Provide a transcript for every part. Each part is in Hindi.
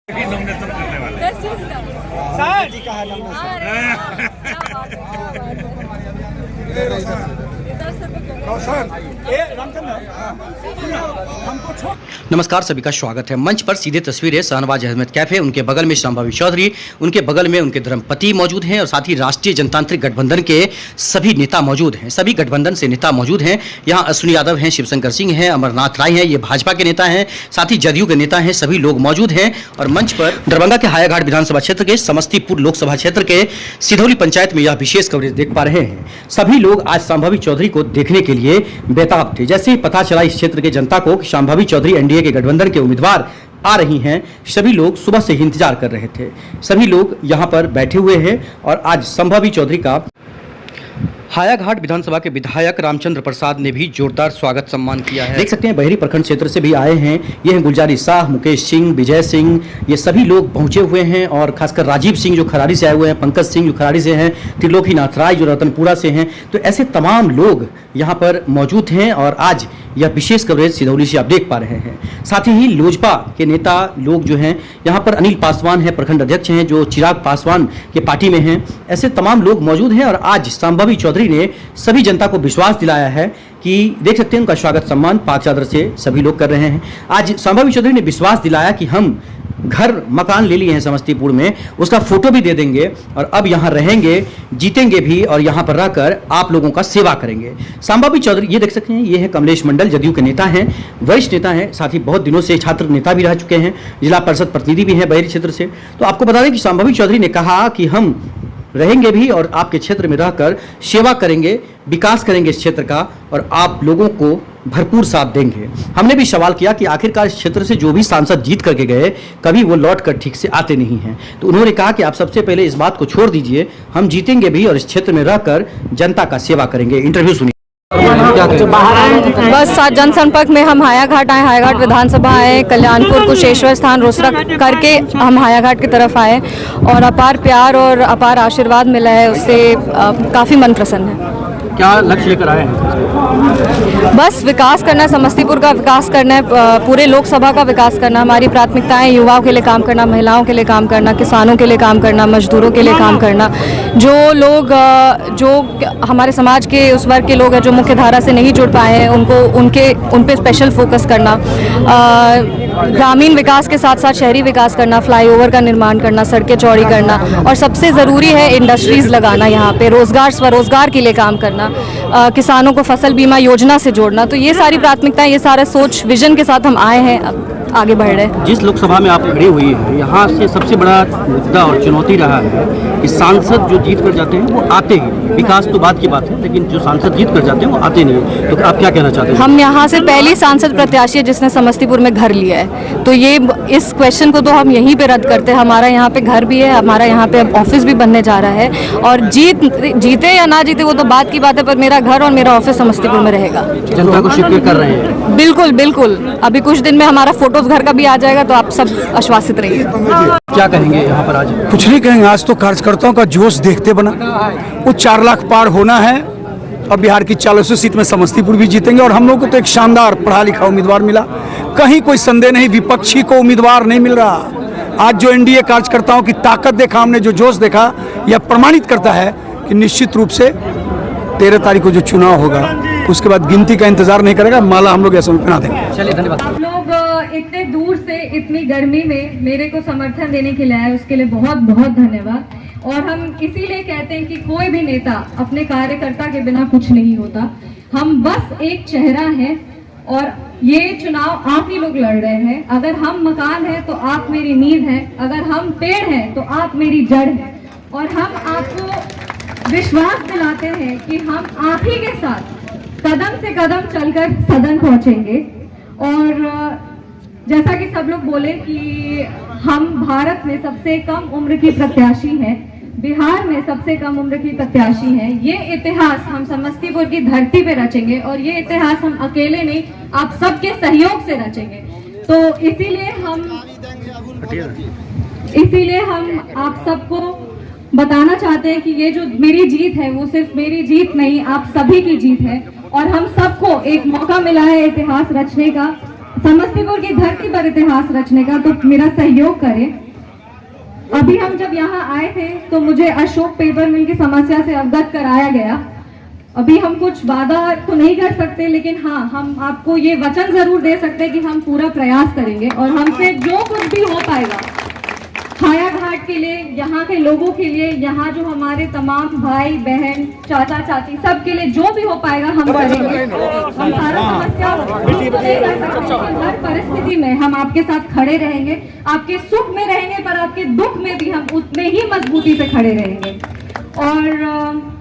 नॉमिनेशन करने वाले सर जी का है नमस्कार, सभी का स्वागत है। मंच पर सीधे तस्वीरें शाहनवाज अहमद कैफे, उनके बगल में शांभवी चौधरी, उनके बगल में उनके धर्मपति मौजूद हैं और साथ ही राष्ट्रीय जनतांत्रिक गठबंधन के सभी नेता मौजूद हैं। सभी गठबंधन से नेता मौजूद हैं। यहाँ अश्विनी यादव हैं, शिवशंकर सिंह हैं, अमरनाथ राय हैं, ये भाजपा के नेता हैं, साथ ही जदयू के नेता हैं। सभी लोग मौजूद हैं और मंच पर दरभंगा के हायाघाट विधानसभा क्षेत्र के समस्तीपुर लोकसभा क्षेत्र के सिधौली पंचायत में यह विशेष कवरेज देख पा रहे हैं। सभी लोग आज शांभवी चौधरी को देखने के लिए बेताब थे। जैसे ही पता चला इस क्षेत्र के जनता को कि शांभवी चौधरी एनडीए के गठबंधन के उम्मीदवार आ रही हैं, सभी लोग सुबह से ही इंतजार कर रहे थे। सभी लोग यहां पर बैठे हुए हैं और आज शांभवी चौधरी का हायाघाट विधानसभा के विधायक रामचंद्र प्रसाद ने भी जोरदार स्वागत सम्मान किया है। देख सकते हैं बहरी प्रखंड क्षेत्र से भी आए हैं। ये हैं गुलजारी शाह, मुकेश सिंह, विजय सिंह, ये सभी लोग पहुंचे हुए हैं और खासकर राजीव सिंह जो खराड़ी से आए हुए हैं, पंकज सिंह जो खराड़ी से हैं, त्रिलोकीनाथ राय जो रतनपुरा से हैं। तो ऐसे तमाम लोग यहाँ पर मौजूद हैं और आज यह विशेष कवरेज सिधौली से आप देख पा रहे हैं। साथ ही लोजपा के नेता लोग जो हैं यहाँ पर, अनिल पासवान है, प्रखंड अध्यक्ष हैं जो चिराग पासवान के पार्टी में हैं। ऐसे तमाम लोग मौजूद हैं और आज शांभवी चौधरी ने सभी जनता को विश्वास दिलाया है कि देख सकते हैं उनका स्वागत सम्मान पाक चादर से सभी लोग कर रहे हैं। आज शांभवी चौधरी ने विश्वास दिलाया कि हम घर मकान ले लिए हैं समस्तीपुर में, उसका फोटो भी दे देंगे और अब यहाँ रहेंगे, जीतेंगे भी और यहाँ पर रहकर आप लोगों का सेवा करेंगे। शांभवी चौधरी ये देख सकते हैं, ये है कमलेश मंडल, जदयू के नेता हैं, वरिष्ठ नेता हैं, साथ ही बहुत दिनों से छात्र नेता भी रह चुके हैं, जिला परिषद प्रतिनिधि भी हैं बहरी क्षेत्र से। तो आपको बता दें कि शांभवी चौधरी ने कहा कि हम रहेंगे भी और आपके क्षेत्र में रहकर सेवा करेंगे, विकास करेंगे इस क्षेत्र का और आप लोगों को भरपूर साथ देंगे। हमने भी सवाल किया कि आखिरकार इस क्षेत्र से जो भी सांसद जीत करके गए, कभी वो लौट कर ठीक से आते नहीं हैं। तो उन्होंने कहा कि आप सबसे पहले इस बात को छोड़ दीजिए, हम जीतेंगे भी और इस क्षेत्र में रहकर जनता का सेवा करेंगे। इंटरव्यू सुनिए। बस जनसंपर्क में हम हायाघाट आए, हायाघाट विधानसभा आए, कल्याणपुर कुशेश्वर स्थान रोसड़ा करके हम हायाघाट की तरफ आए और अपार प्यार और अपार आशीर्वाद मिला है, उससे काफ़ी मन प्रसन्न है। क्या लक्ष्य लेकर आए हैं? बस विकास करना है, समस्तीपुर का विकास करना है, पूरे लोकसभा का विकास करना। हमारी प्राथमिकताएं युवाओं के लिए काम करना, महिलाओं के लिए काम करना, किसानों के लिए काम करना, मजदूरों के लिए काम करना। जो लोग जो हमारे समाज के उस वर्ग के लोग हैं जो मुख्य धारा से नहीं जुड़ पाए हैं, उन पे स्पेशल फोकस करना। ग्रामीण विकास के साथ साथ शहरी विकास करना, फ्लाईओवर का निर्माण करना, सड़कें चौड़ी करना और सबसे ज़रूरी है इंडस्ट्रीज़ लगाना, यहाँ पे रोज़गार स्वरोज़गार के लिए काम करना, किसानों को फसल बीमा योजना से जोड़ना। तो ये सारी प्राथमिकताएं, ये सारा सोच विजन के साथ हम आए हैं, अब आगे बढ़ रहे हैं। जिस लोकसभा में आप खड़ी हुई है, यहाँ से सबसे बड़ा मुद्दा और चुनौती रहा है कि सांसद जो जीत कर जाते हैं वो आते ही नहीं। विकास तो बात की बात है, लेकिन जो सांसद जीत कर जाते हैं वो आते नहीं। तो आप क्या कहना चाहते हैं? हम यहाँ से पहली सांसद प्रत्याशी है जिसने समस्तीपुर में घर लिया है, तो ये इस क्वेश्चन को तो हम यहीं पे रद्द करते हैं। हमारा यहाँ पे घर भी है, हमारा यहाँ पे ऑफिस भी बनने जा रहा है और जीते या ना जीते वो तो बात की बात है, पर मेरा घर और मेरा ऑफिस समस्तीपुर में रहेगा। जनता को शिकायत कर रहे हैं? बिल्कुल बिल्कुल, अभी कुछ दिन में हमारा फोटोज घर का भी आ जाएगा, तो आप सब आश्वासित रहिए। क्या कहेंगे यहाँ पर आज? कुछ नहीं कहेंगे, आज तो कार्यकर्ताओं का जोश देखते बना। वो 4 लाख पार होना है और बिहार की 40 सीट में समस्तीपुर भी जीतेंगे और हम लोग को तो एक शानदार पढ़ा लिखा उम्मीदवार मिला, कहीं कोई संदेह नहीं, विपक्षी को उम्मीदवार नहीं मिल रहा। आज जो एनडीए कार्यकर्ताओं की ताकत देखा हमने, जो जोश देखा, यह प्रमाणित करता है कि निश्चित रूप से 13 तारीख को जो चुनाव होगा उसके बाद गिनती का इंतजार नहीं करेगा, माला हम लोग ऐसे पहना देंगे। चलिए, धन्यवाद। आप लोग इतने दूर से इतनी गर्मी में मेरे को समर्थन देने के लिए आए, उसके लिए बहुत बहुत धन्यवाद। और हम इसीलिए कहते हैं कि कोई भी नेता अपने कार्यकर्ता के बिना कुछ नहीं होता। हम बस एक चेहरा है और ये चुनाव आप ही लोग लड़ रहे हैं। अगर हम मकान है तो आप मेरी नींव है, अगर हम पेड़ हैं तो आप मेरी जड़ है। और हम आपको विश्वास दिलाते हैं कि हम आप ही के साथ कदम से कदम चलकर सदन पहुंचेंगे। और जैसा कि सब लोग बोले कि हम भारत में सबसे कम उम्र की प्रत्याशी हैं, बिहार में सबसे कम उम्र की प्रत्याशी हैं। ये इतिहास हम समस्तीपुर की धरती पे रचेंगे और ये इतिहास हम अकेले नहीं, आप सबके सहयोग से रचेंगे। तो इसीलिए हम आप सबको बताना चाहते हैं कि ये जो मेरी जीत है वो सिर्फ मेरी जीत नहीं, आप सभी की जीत है। और हम सबको एक मौका मिला है इतिहास रचने का समस्तीपुर की धरती पर इतिहास रचने का, तो मेरा सहयोग करें। अभी हम जब यहाँ आए थे तो मुझे अशोक पेपर मिल की समस्या से अवगत कराया गया। अभी हम कुछ वादा तो नहीं कर सकते, लेकिन हाँ, हम आपको ये वचन जरूर दे सकते हैं कि हम पूरा प्रयास करेंगे और हमसे जो कुछ भी हो पाएगा हाया घाट के लिए, यहाँ के लोगों के लिए, यहाँ जो हमारे तमाम भाई बहन चाचा चाची सब के लिए जो भी हो पाएगा हम करेंगे। हम सारा समस्या हर परिस्थिति में हम आपके साथ खड़े रहेंगे, आपके सुख में रहेंगे पर आपके दुख में भी हम उतने ही मजबूती से खड़े रहेंगे। और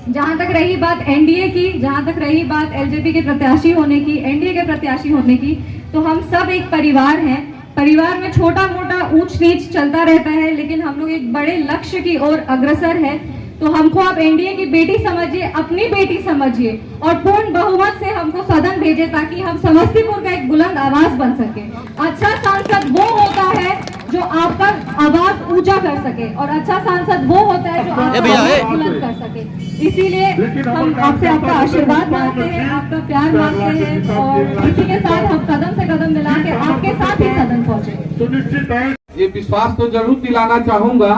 जहाँ तक रही बात एनडीए की, जहाँ तक रही बात एलजेपी के प्रत्याशी होने की, एनडीए के प्रत्याशी होने की, तो हम सब एक परिवार हैं। परिवार में छोटा मोटा ऊंच नीच चलता रहता है, लेकिन हम लोग एक बड़े लक्ष्य की ओर अग्रसर है। तो हमको आप एनडीए की बेटी समझिए, अपनी बेटी समझिए और पूर्ण बहुमत से हमको सदन भेजे ताकि हम समस्तीपुर का एक बुलंद आवाज बन सके। अच्छा सांसद वो होता है जो आपका आवाज ऊंचा कर सके और अच्छा सांसद वो होता है जो आपका आवाज बुलंद कर सके। इसीलिए हम आपसे आपका आशीर्वाद मांगते हैं, आपका प्यार मांगते हैं और इसी के साथ हम कदम से कदम मिला के आपके साथ ही सदन पहुंचे। ये विश्वास तो जरूर दिलाना चाहूंगा।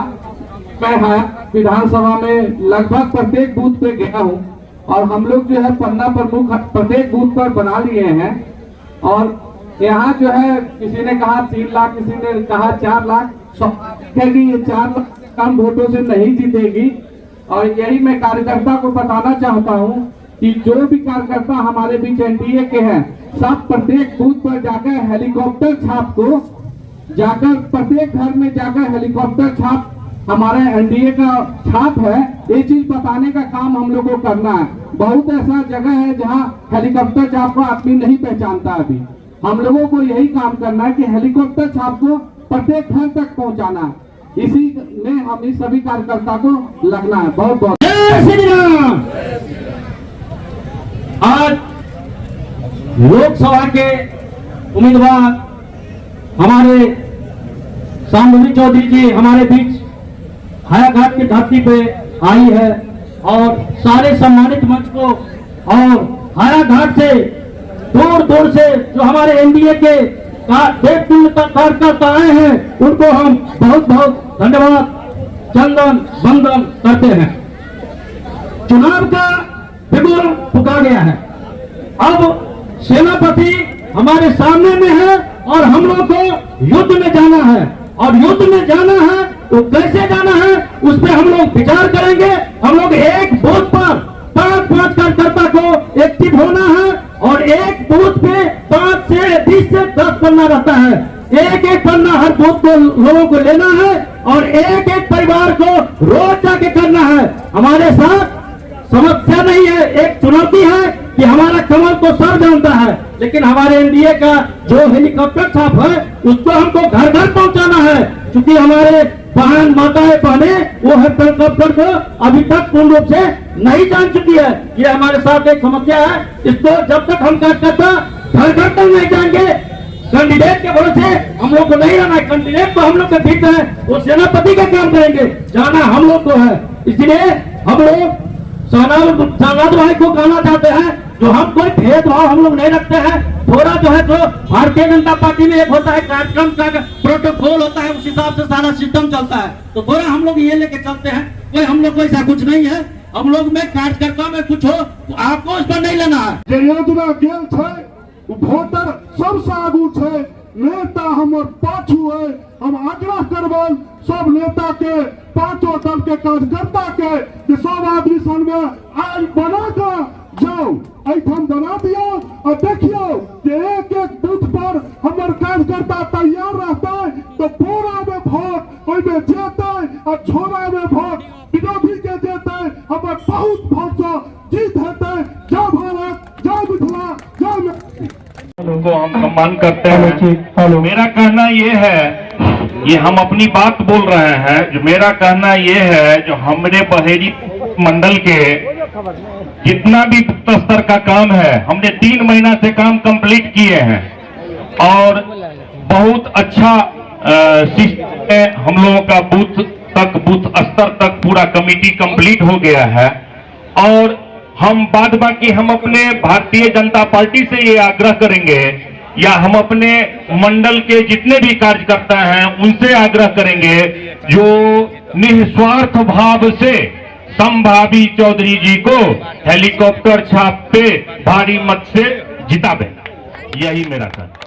मैं विधानसभा में लगभग प्रत्येक बूथ पे गया हूँ और हम लोग जो है पन्ना प्रमुख प्रत्येक बूथ पर बना लिए हैं। और यहाँ जो है किसी ने कहा 3 लाख, किसी ने कहा 4 लाख, कि ये 4 लाख कम वोटों से नहीं जीतेगी। और यही मैं कार्यकर्ता को बताना चाहता हूँ कि जो भी कार्यकर्ता हमारे बीच एनडीए के हैं, सब प्रत्येक बूथ पर जाकर हेलीकॉप्टर छाप को जाकर प्रत्येक घर में जाकर हेलीकॉप्टर छाप हमारे एनडीए का छाप है, ये चीज बताने का काम हम लोग को करना है। बहुत ऐसा जगह है जहाँ हेलीकॉप्टर छाप को आदमी नहीं पहचानता। अभी हम लोगों को यही काम करना है कि हेलीकॉप्टर छाप को प्रत्येक घर तक पहुँचाना है। इसी में हम इस सभी कार्यकर्ता को लगना है। बहुत बहुत आज लोकसभा के उम्मीदवार हमारे शांभवी चौधरी जी हमारे बीच हायाघाट की धरती पे आई है और सारे सम्मानित मंच को और हायाघाट से दूर दूर से जो हमारे एनडीए के कार्यकर्ता आए हैं उनको हम बहुत बहुत धन्यवाद चंदन वंदन करते हैं। चुनाव का बिगुल फुका गया है, अब सेनापति हमारे सामने में है और हम लोग को युद्ध में जाना है। और युद्ध में जाना है तो कैसे जाना है उस पर हम लोग विचार करेंगे। हम लोग एक बूथ पर 5-5 कार्यकर्ता को एक्टिव होना है और एक बूथ पे 5 से 20 से 10 पन्ना रहता है। एक एक पन्ना हर बूथ को लोगों को लेना है और एक एक परिवार को रोज जाके करना है। हमारे साथ समस्या नहीं है, एक चुनौती है कि हमारा कमल तो सब जानता है, लेकिन हमारे एनडीए का जो हेलीकॉप्टर छाप है उसको हमको घर घर पहुंचाना है। क्योंकि हमारे बहन माताएं बहने वो हेलीकॉप्टर को अभी तक पूर्ण रूप से नहीं जान चुकी है। ये हमारे साथ एक समस्या है। इसको जब तक हम कार्यकर्ता घर घर तक नहीं जाएंगे, कैंडिडेट के भरोसे हम लोग को नहीं रहना है। कैंडिडेट तो हम लोग के बीच है, वो सेनापति का काम करेंगे, जाना हम लोग को है। इसलिए हम लोग सानाद भाई को कहना चाहते हैं, जो हम कोई भेदभाव हम लोग नहीं रखते हैं। थोड़ा जो है जो भारतीय जनता पार्टी में एक होता है कार्यक्रम का प्रोटोकॉल होता है, उस हिसाब से सारा सिस्टम चलता है, तो थोड़ा हम लोग ये लेके चलते हैं। कोई हम लोग को ऐसा कुछ नहीं है। हम लोग में कार्यकर्ता में कुछ हो तो आपको इस पर नहीं लेना है। योजना गेल है, वोटर सबसे आगू है, नेता हमर पाछू है। हम आग्रह करबल सब नेता के, पांचों दल के कार्यकर्ता के कि सब आदमी सन में आयल बना कर जाओ, ऐठम बना दियो और देखियो कि एक एक बूथ पर हमारे कार्यकर्ता तैयार रहता है तो पूरा में वोट ओइमे जेते और छोरा में वोट विरोधी के देते, हमारे बहुत वोट से जीत हेते। जय भारत, जय मिथिला, जय को हम सम्मान करते हैं। मेरा कहना ये है, ये हम अपनी बात बोल रहे हैं, जो मेरा कहना ये है, जो हमरे बहेरी मंडल के जितना भी स्तर का काम है हमने 3 महीना से काम कंप्लीट किए हैं और बहुत अच्छा सिस्टम है। हम लोगों का बूथ स्तर तक पूरा कमेटी कंप्लीट हो गया है और हम बाद बाकी हम अपने भारतीय जनता पार्टी से ये आग्रह करेंगे या हम अपने मंडल के जितने भी कार्यकर्ता हैं उनसे आग्रह करेंगे जो निस्वार्थ भाव से संभावी चौधरी जी को हेलीकॉप्टर छाप पे भारी मत से जिताबे। यही मेरा कहना।